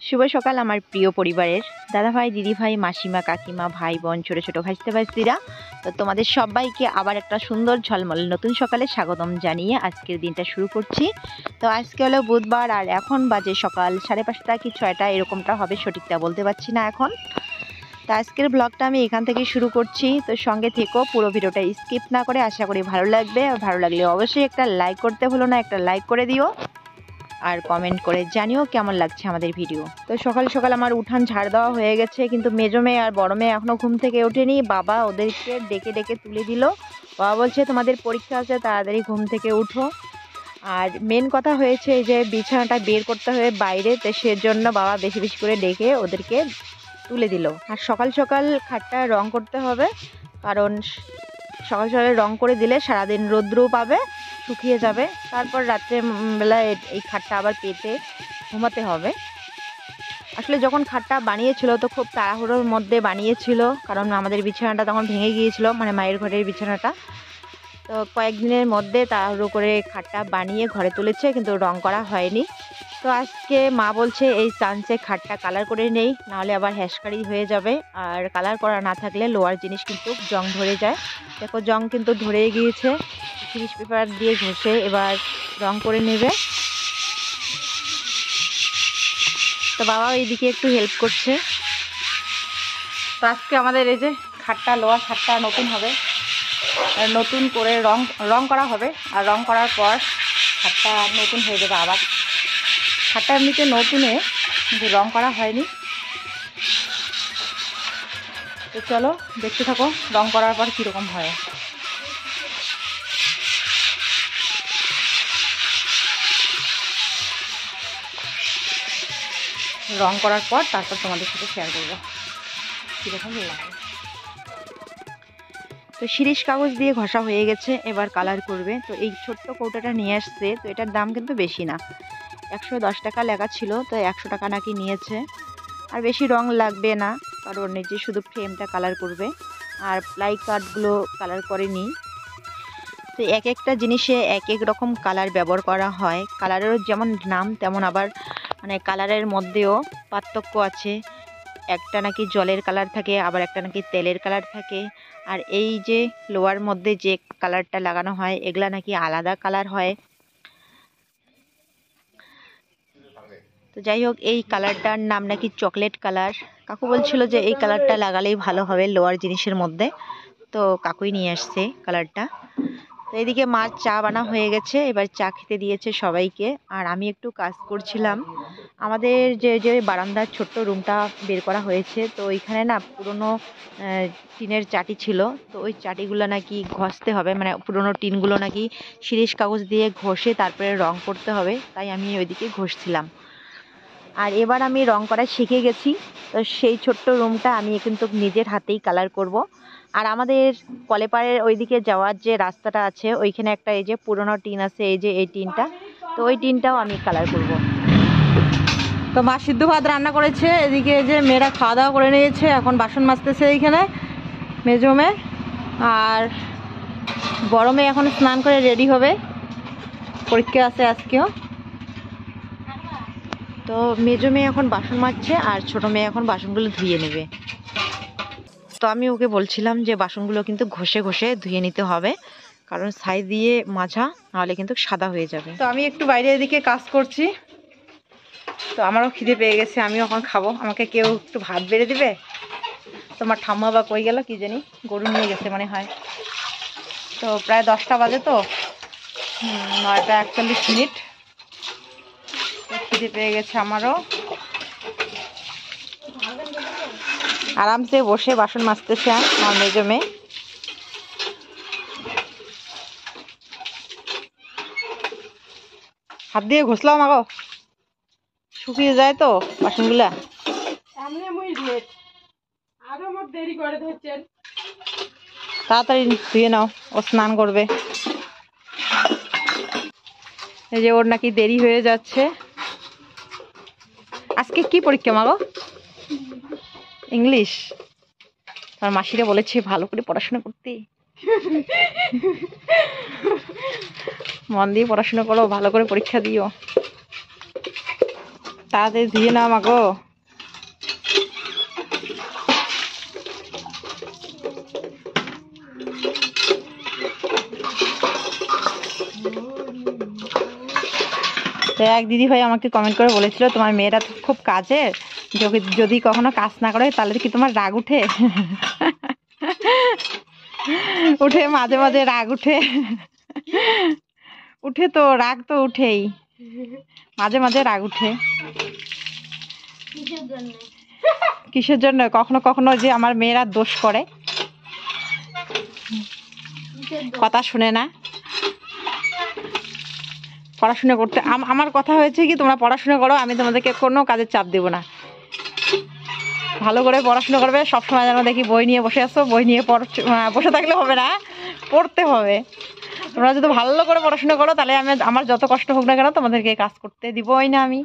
শুভ সকাল আমার প্রিয় পরিবারের দাদা ভাই, দিদি ভাই, মাসিমা, কাকিমা, ভাই বোন, ছোট ছোট ভাইস্তে ভাইস্তিরা। তো তোমাদের সবাইকে আবার একটা সুন্দর ঝলমল নতুন সকালে স্বাগতম জানিয়ে আজকের দিনটা শুরু করছি। তো আজকে হলো বুধবার আর এখন বাজে সকাল 5:30 কি 6টা এরকমটা হবে, সঠিকটা বলতে পারছি না এখন। তো আজকের ব্লগটা আমি এখান থেকে শুরু করছি। তো সঙ্গে থেকো, পুরো ভিডিওটা স্কিপ না করে। আশা করি ভালো লাগবে। ভালো লাগলে অবশ্যই একটা লাইক করতে ভুলো না, একটা লাইক করে দিও আর কমেন্ট করে জানিও কেমন লাগছে আমাদের ভিডিও। তো সকাল সকাল আমার উঠান ঝাড় দেওয়া হয়ে গেছে, কিন্তু মেজো মেয়ে আর বড় মেয়ে এখনও ঘুম থেকে ওঠেনি। বাবা ওদেরকে ডেকে ডেকে তুলে দিল। বাবা বলছে তোমাদের পরীক্ষা আছে, তাড়াতাড়ি ঘুম থেকে উঠো। আর মেন কথা হয়েছে এই যে বিছানাটা বের করতে হবে বাইরে, তো সেজন্য বাবা বেশি বেশি করে ডেকে ওদেরকে তুলে দিল। আর সকাল সকাল খাটটা রং করতে হবে, কারণ সকাল সকালে রং করে দিলে সারাদিন রৌদ্রও পাবে, শুকিয়ে যাবে। তারপর রাত্রে বেলায় এই খাটটা আবার পেতে ঘুমাতে হবে। আসলে যখন খাটটা বানিয়েছিল তো খুব তাড়াহুড়োর মধ্যে বানিয়েছিল, কারণ আমাদের বিছানাটা তখন ভেঙে গিয়েছিল, মানে মায়ের ঘরের বিছানাটা। তো কয়েকদিনের মধ্যে তাড়াহুড়ো করে খাটটা বানিয়ে ঘরে তুলেছে, কিন্তু রং করা হয়নি। তো আজকে মা বলছে এই চান্সে খাটটা কালার করে নেই, নাহলে আবার হ্যাসকারি হয়ে যাবে। আর কালার করা না থাকলে লোহার জিনিস কিন্তু জং ধরে যায়। দেখো জং কিন্তু ধরে গিয়েছে। ফিনিশ পেপার দিয়ে ঘষে এবার রং করে নেবে। তো বাবা এইদিকে একটু হেল্প করছে। তো আজকে আমাদের এই যে খাটটা, লোহার খাটটা নতুন হবে, নতুন করে রং করা হবে। আর রং করার পর খাটটা নতুন হয়ে যাবে আবার। খাটটা এমনিতে নতুনে, কিন্তু রং করা হয়নি। তো চলো দেখতে থাকো রং করার পর কীরকম হয়। রং করার পর তারপর তোমাদের সাথে শেয়ার করবো কীরকম লাগে। তো শিরিষ কাগজ দিয়ে ঘষা হয়ে গেছে, এবার কালার করবে। তো এই ছোট্ট কৌটাটা নিয়ে আসছে, তো এটার দাম কিন্তু বেশি না, 110 টাকা লেখা ছিল, তো 100 টাকা নাকি নিয়েছে। আর বেশি রং লাগবে না, কারণ এই যে শুধু ফ্রেমটা কালার করবে, আর প্লাই কার্ডগুলো কালার করেনি। তো এক একটা জিনিসে এক এক রকম কালার ব্যবহার করা হয়। কালারেরও যেমন নাম, তেমন আবার মানে কালারের মধ্যেও পার্থক্য আছে। একটা নাকি জলের কালার থাকে, আবার একটা নাকি তেলের কালার থাকে। আর এই যে লোয়ার মধ্যে যে কালারটা লাগানো হয়, এগুলা নাকি আলাদা কালার হয়। তো যাই হোক, এই কালারটার নাম নাকি চকলেট কালার। কাকু বলছিল যে এই কালারটা লাগালেই ভালো হবে লোয়ার জিনিসের মধ্যে, তো কাকুই নিয়ে আসছে কালারটা। তো এদিকে মার চা বানা হয়ে গেছে, এবার চা খেতে দিয়েছে সবাইকে। আর আমি একটু কাজ করছিলাম। আমাদের যে বারান্দার ছোট্ট রুমটা বের করা হয়েছে, তো ওইখানে না পুরনো টিনের চাটি ছিল। তো ওই চাটিগুলো নাকি ঘষতে হবে, মানে পুরনো টিনগুলো নাকি শিরিষ কাগজ দিয়ে ঘষে তারপরে রং করতে হবে, তাই আমি ওইদিকে ঘষছিলাম। আর এবার আমি রং করা শিখে গেছি। তো সেই ছোট্ট রুমটা আমি কিন্তু নিজের হাতেই কালার করব। আর আমাদের কলেপাড়ের ওইদিকে যাওয়ার যে রাস্তাটা আছে, ওইখানে একটা এই যে পুরনো টিন আছে, এই যে এই টিনটা, তো ওই টিনটাও আমি কালার করব। তো মা সিদ্ধ ভাত রান্না করেছে, এদিকে যে মেয়েরা খাওয়া দাওয়া করে নিয়েছে, এখন বাসন মাজতেছে এইখানে মেজো মেয়ে। আর বড় মেয়ে এখন স্নান করে রেডি হবে, পরীক্ষা আছে আজকেও। তো মেজো মেয়ে এখন বাসন মাজছে, আর ছোট মেয়ে এখন বাসনগুলো ধুয়ে নেবে। তো আমি ওকে বলছিলাম যে বাসনগুলো কিন্তু ঘষে ঘষে ধুয়ে নিতে হবে, কারণ ছাই দিয়ে মাজা, নাহলে কিন্তু সাদা হয়ে যাবে। তো আমি একটু বাইরে এদিকে কাজ করছি। তো আমারও খিদে পেয়ে গেছে, আমিও এখন খাবো। আমাকে কেউ একটু ভাত বেড়ে দিবে? তোমার ঠাম্মা বা কই গেল কি জানি, গরু নিয়ে গেছে মনে হয়। তো প্রায় 10টা বাজে, তো 9টা 41। খিদে পেয়ে গেছে আমারও। আরামসে বসে বাসন মাজতেছে আমার মেজো মেয়ে। হাত দিয়ে ঘষলাম, আগো শুকিয়ে যায় তো বাসনগুলা। তাড়াতাড়ি ধুয়ে নাও, ও স্নান করবে। এই যে ওর নাকি দেরি হয়ে যাচ্ছে। আজকে কি পরীক্ষা মাগো? ইংলিশ। আমার মাসিরা বলেছে ভালো করে পড়াশোনা করতে, মন দিয়ে পড়াশোনা করো, ভালো করে পরীক্ষা দিও। তাড়াতাড়ি দিয়ে নাও মাগো। তো এক দিদি ভাই আমাকে কমেন্ট করে বলেছিল তোমার মেয়েরা তো খুব কাজের, যদি কখনো কাজ না করে তাহলে কি তোমার রাগ উঠে? উঠে, মাঝে মাঝে রাগ উঠে। উঠে তো, রাগ তো উঠেই, মাঝে মাঝে রাগ উঠে। কিসের জন্য? কখনো কখনো যে আমার মেয়েরা দোষ করে, কথা শুনে না, পড়াশোনা করতে। আমার কথা হয়েছে কি, তোমরা পড়াশোনা করো, আমি তোমাদেরকে কোনো কাজের চাপ দেবো না। ভালো করে পড়াশোনা করবে। সবসময় যেন দেখি বই নিয়ে বসে আসো, বই নিয়ে বসে থাকলে হবে না, পড়তে হবে। তোমরা যদি ভালো করে পড়াশোনা করো তাহলে আমার যত কষ্ট হোক না কেন তোমাদেরকে কাজ করতে দিবই না আমি।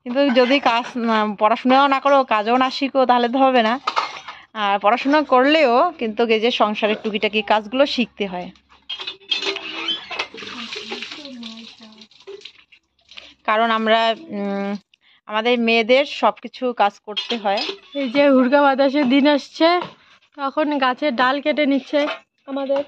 কিন্তু যদি কাজ পড়াশোনাও না করো, কাজও না শিখো, তাহলে তো হবে না। আর পড়াশোনা করলেও কিন্তু এই যে সংসারের টুকিটাকি কাজগুলো শিখতে হয়। কারণ আমরা আমাদের মেয়েদের সবকিছু কাজ করতে হয়। এই যে হুড়কা বাতাসের দিন আসছে, তখন গাছের ডাল কেটে নিচ্ছে আমাদের।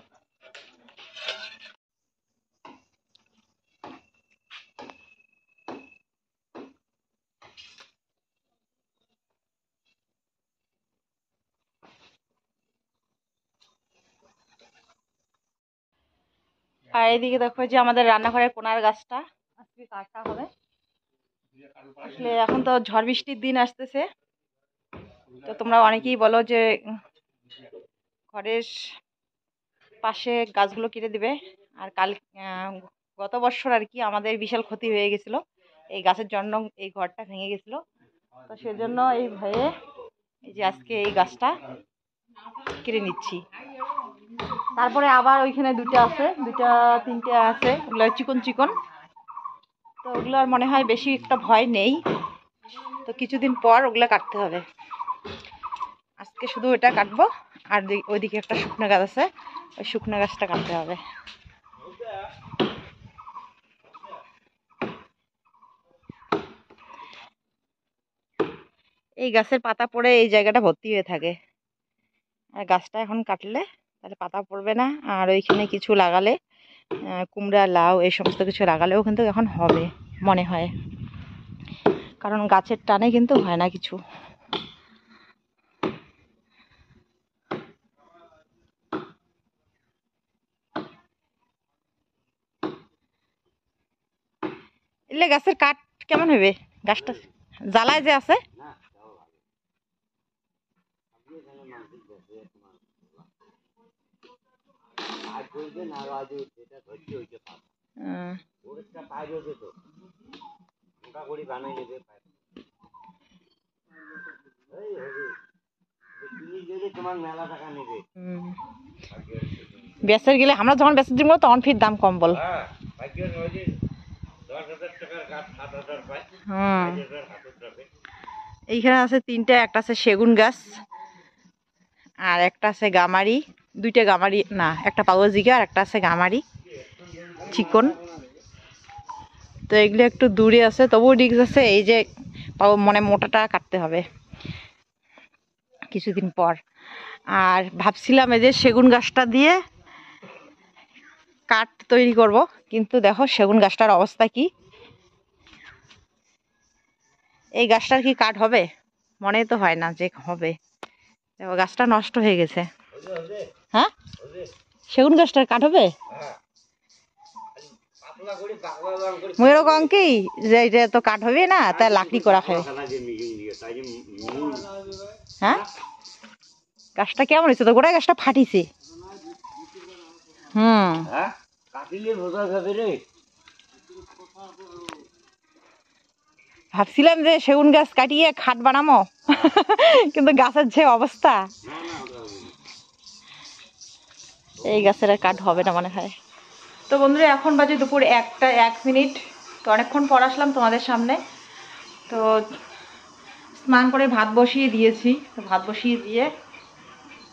আর এইদিকে দেখো যে আমাদের রান্নাঘরের কোনার গাছটা আজকে কাটা হবে। আসলে এখন তো ঝড় বৃষ্টির দিন আসতেছে, তো তোমরা অনেকেই বলো যে ঘরের পাশে গাছগুলো কেটে দিবে। আর গত বছর আর কি আমাদের বিশাল ক্ষতি হয়ে গেছিল, এই গাছের জন্য এই ঘরটা ভেঙে গেছিল। তো সেজন্য এই ভয়ে এই যে আজকে এই গাছটা কেটে নিচ্ছি। তারপরে আবার ওইখানে দুটা তিনটে আছে, ওগুলো চিকন চিকন। তো ওগুলোর মনে হয় বেশি একটা ভয় নেই, তো কিছুদিন পর ওগুলো কাটতে হবে। আজকে শুধু এটা কাটবো, আর ওইদিকে একটা শুকনো গাছ আছে, ওই শুকনো গাছটা কাটতে হবে। এই গাছের পাতা পড়ে এই জায়গাটা ভর্তি হয়ে থাকে, আর গাছটা এখন কাটলে তাহলে পাতা পড়বে না। আর ওইখানে কিছু লাগালে, কুমড়া, লাউ, এই সমস্ত কিছু লাগালেও কিন্তু এখন হবে মনে হয়, কারণ গাছের টানে কিন্তু হয় না কিছু। এলে গাছের কাঠ কেমন হবে? গাছটা জ্বালায় যে আছে। বেচার গেলে আমরা যখন বেচার দিব তখন ফির দাম কম বল। এইখানে আছে তিনটা, একটা আছে সেগুন গাছ, আর একটা আছে গামারি, দুইটা গামারি না, একটা পাওয়াজিগা আর একটা আছে গামারি চিকন। তো এগুলো একটু দূরে আছে, তবুও রিস্ক আছে। এই যে মানে মোটাটা কাটতে হবে কিছুদিন পর। আর ভাবছিলাম এই যে সেগুন গাছটা দিয়ে কাঠ তৈরি করব, কিন্তু দেখো সেগুন গাছটার অবস্থা কি। এই গাছটার কি কাঠ হবে? মনে তো হয় না যে হবে। দেখো গাছটা নষ্ট হয়ে গেছে। হ্যাঁ, সেগুন গাছটার কাঠ হবে? এরকম কি যে এটা তো কাঠ হবে না, তাই লাকড়ি করা খাবে। হ্যাঁ, গাছটা কেমন হয়েছে? তো গোড়ায় গাছটা ফাটিছে। ভাবছিলাম যে সেগুন গাছ কাটিয়ে খাট বানামো, কিন্তু গাছের যে অবস্থা, এই গাছের আর কাঠ হবে না মনে হয়। তো বন্ধুরা এখন বাজে দুপুর 1টা 1 মিনিট। তো অনেকক্ষণ পর আসলাম তোমাদের সামনে। তো স্নান করে ভাত বসিয়ে দিয়েছি। তো ভাত বসিয়ে দিয়ে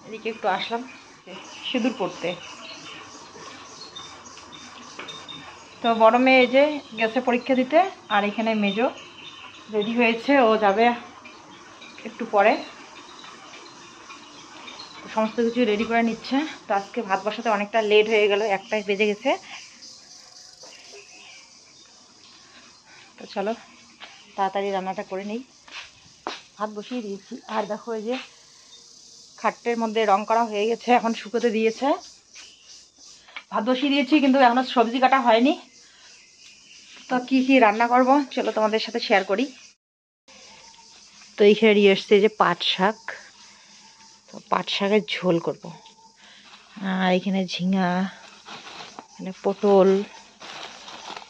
এদিকে একটু আসলাম সিঁদুর পড়তে। তো বড় মেয়ে এই যে গেছে পরীক্ষা দিতে, আর এখানে মেজো রেডি হয়েছে, ও যাবে একটু পরে। সমস্ত কিছু রেডি করে নিচ্ছে। তো আজকে ভাত বসাতে অনেকটা লেট হয়ে গেল, 1টা বেজে গেছে। তো চলো তাড়াতাড়ি রান্নাটা করে নিই। ভাত বসিয়ে দিয়েছি। আর দেখো এই যে খাটের মধ্যে রং করা হয়ে গেছে, এখন শুকোতে দিয়েছে। ভাত বসিয়ে দিয়েছি কিন্তু এখনো সবজি কাটা হয়নি। তো কি কি রান্না করব চলো তোমাদের সাথে শেয়ার করি। তো এইখানে নিয়ে এসছে যে পাট শাক, তো পাট শাকের ঝোল করব। আর এখানে ঝিঙা, এখানে পটল,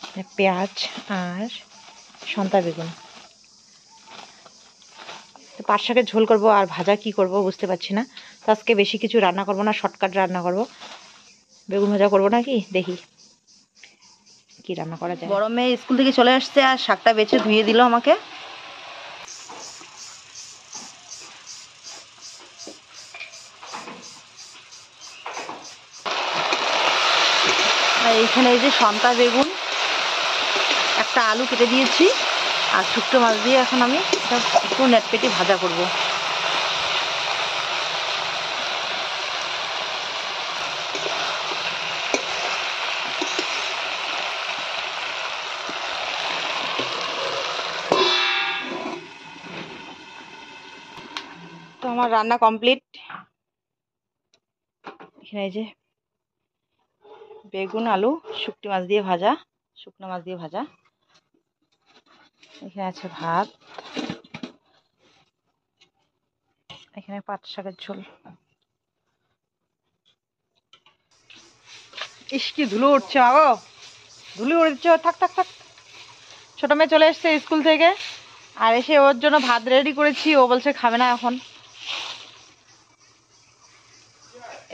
এখানে পেঁয়াজ আর সন্তা বেগুন। তো পাট শাকের ঝোল করব আর ভাজা কি করব বুঝতে পারছি না। তো আজকে বেশি কিছু রান্না করব না, শর্টকাট রান্না করব। বেগুন ভাজা করব নাকি দেখি কি রান্না করা যায়। বড় মেয়ে স্কুল থেকে চলে আসছে আর শাকটা বেছে ধুয়ে দিল আমাকে। আর এইখানে এই যে সন্তা বেগুন, একটা আলু কেটে দিয়েছি আর শুকনো মাছ দিয়ে এখন আমি একটু নেটপেটি ভাজা করব। তো আমার রান্না কমপ্লিট। এখানে এই যে বেগুন আলু শুকনো মাছ দিয়ে ভাজা, শুকনো মাছ দিয়ে ভাজা। এখানে আছে ভাত, এখানে পাট শাকের ঝোল। ইস কি ধুলো উঠছে, আগো ধুলো উঠছে। থাক থাক থাক। ছোট মেয়ে চলে এসছে স্কুল থেকে, আর এসে ওর জন্য ভাত রেডি করেছি, ও বলছে খাবে না এখন।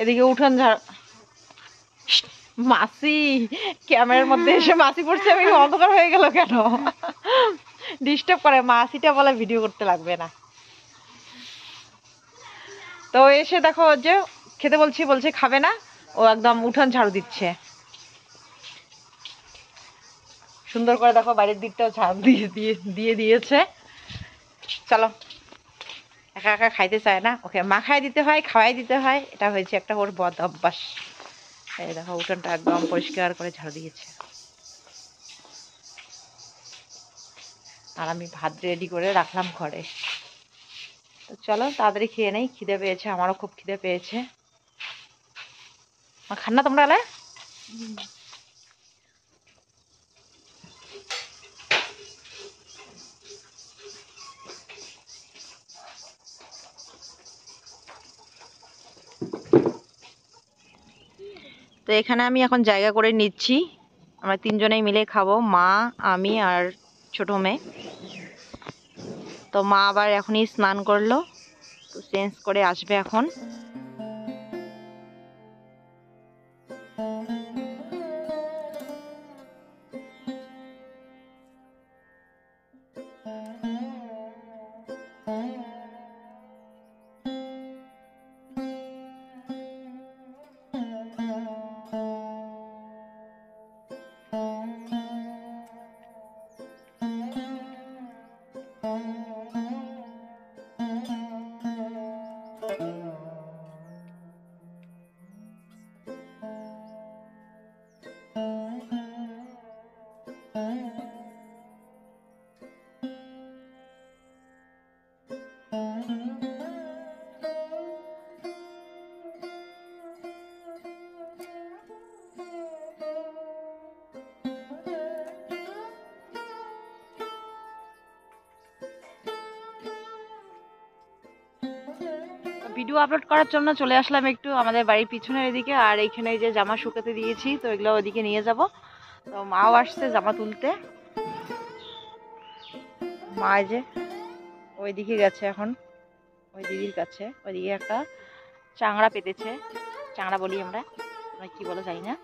এদিকে উঠোন ঝাড়, মাসি ক্যামেরার মধ্যে এসে মাসি পড়ছে, আমি অন্ধকার হয়ে গেল কেন? ডিস্টার্ব করে, মাসিটা বলে ভিডিও করতে লাগবে না। তো এসে দেখো যে খেতে বলছি, বলছে খাবে না, ও একদম উঠান ঝাড়ু দিচ্ছে। সুন্দর করে দেখো বাইরের দিকটাও ঝাড়ু দিয়ে দিয়েছে। চলো, একা একা খাইতে চায় না, ওকে মাখাই দিতে হয়, খাওয়াই দিতে হয়, এটা হয়েছে একটা ওর বদ অভ্যাস। এই দেখো উঠানটা একদম পরিষ্কার করে ঝাড়ু দিয়েছে। আর আমি ভাত রেডি করে রাখলাম ঘরে। তো চলো তাড়াতাড়ি খেয়ে নেই, খিদে পেয়েছে, আমারও খুব খিদে পেয়েছে। খান না তোমরা এলে? তো এখানে আমি এখন জায়গা করে নিচ্ছি, আমরা 3জনেই মিলে খাবো, মা, আমি আর ছোট মেয়ে। তো মা আবার এখনই স্নান করলো, তো চেঞ্জ করে আসবে এখন। ভিডিও আপলোড করার জন্য চলে আসলাম একটু আমাদের বাড়ির পিছনের এদিকে। আর এইখানে যে জামা শুকাতে দিয়েছি, তো এগুলো ওইদিকে নিয়ে যাব। তো মাও আসছে জামা তুলতে। মা যে ওইদিকে গেছে এখন, ওই দিদির কাছে, ওইদিকে একটা চাংড়া পেতেছে, চাংড়া বলি আমরা, কি বলো জানি না।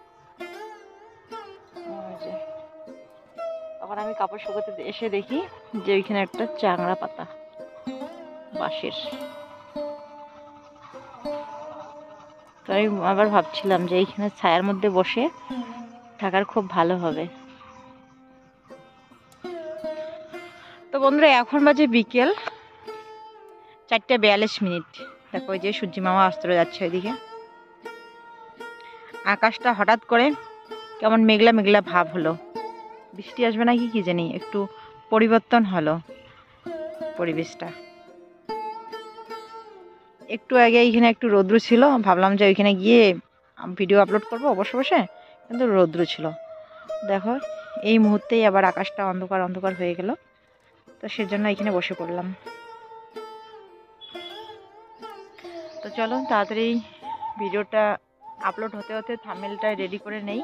তখন আমি কাপড় শুকাতে এসে দেখি যে ওইখানে একটা চাংড়া পাতা বাঁশের। তো আমি আবার ভাবছিলাম যে এইখানে ছায়ার মধ্যে বসে থাকার খুব ভালো হবে। তো বন্ধুরা এখন বাজে বিকেল 4:42। দেখো ওই যে সূর্যি মামা অস্ত যাচ্ছে ওইদিকে। আকাশটা হঠাৎ করে কেমন মেঘলা মেঘলা ভাব হলো, বৃষ্টি আসবে নাকি কি জানি, একটু পরিবর্তন হলো পরিবেশটা। একটু আগে এইখানে একটু রৌদ্র ছিল, ভাবলাম যে ওইখানে গিয়ে ভিডিও আপলোড করবো বসে বসে, কিন্তু রৌদ্র ছিল। দেখো এই মুহূর্তেই আবার আকাশটা অন্ধকার অন্ধকার হয়ে গেল, তো সেজন্য এখানে বসে পড়লাম। তো চলো তাড়াতাড়ি ভিডিওটা আপলোড হতে হতে থাম্বনেলটা রেডি করে নেই।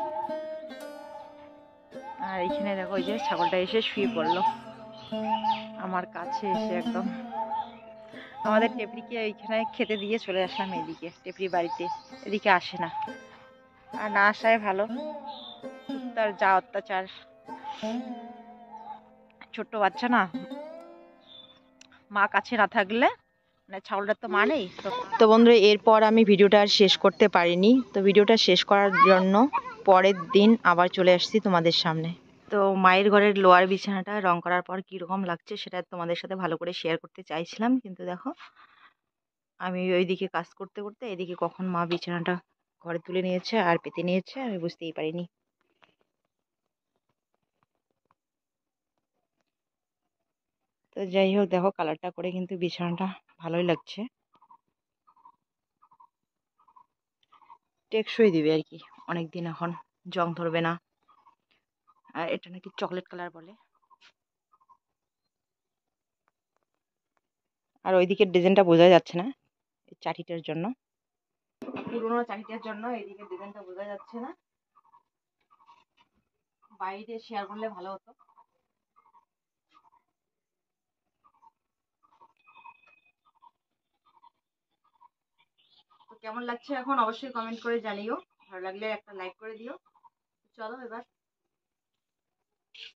আর এইখানে দেখো ওই যে ছাগলটা এসে শুয়ে পড়লো আমার কাছে এসে একদম। আমাদের টেপরিকে এইখানে খেতে দিয়ে চলে আসলাম এইদিকে, টেপরি বাড়িতে এদিকে আসে না, আর না আসায় ভালো, তার যা অত্যাচার। ছোট্ট বাচ্চা না, মা কাছে না থাকলে, মানে ছাগলটার তো মা নেই। তো বন্ধুরা এরপর আমি ভিডিওটা আর শেষ করতে পারিনি, তো ভিডিওটা শেষ করার জন্য পরের দিন আবার চলে আসছি তোমাদের সামনে। তো মায়ের ঘরের লোয়ার বিছানাটা রং করার পর কীরকম লাগছে সেটা তোমাদের সাথে ভালো করে শেয়ার করতে চাইছিলাম, কিন্তু দেখো আমি ওইদিকে কাজ করতে করতে এদিকে কখন মা বিছানাটা ঘরে তুলে নিয়েছে আর পেতে নিয়েছে আমি বুঝতেই পারিনি। তো যাই হোক দেখো কালারটা করে কিন্তু বিছানাটা ভালোই লাগছে, টেকসই দিবে আর কি, অনেক দিন এখন জং ধরবে না। আর এটা নাকি চকলেট কালার বলে। আর ওইদিকে ডিজাইনটা বোঝা যাচ্ছে না এই চাটিটার জন্য, পুরোনো চাটিটার জন্য এইদিকে ডিজাইনটা বোঝা যাচ্ছে না, বাইরে শেয়ার করলে ভালো হতো। তো কেমন লাগছে এখন অবশ্যই কমেন্ট করে জানিও, ভালো লাগলে একটা লাইক করে দিও। চলো এবার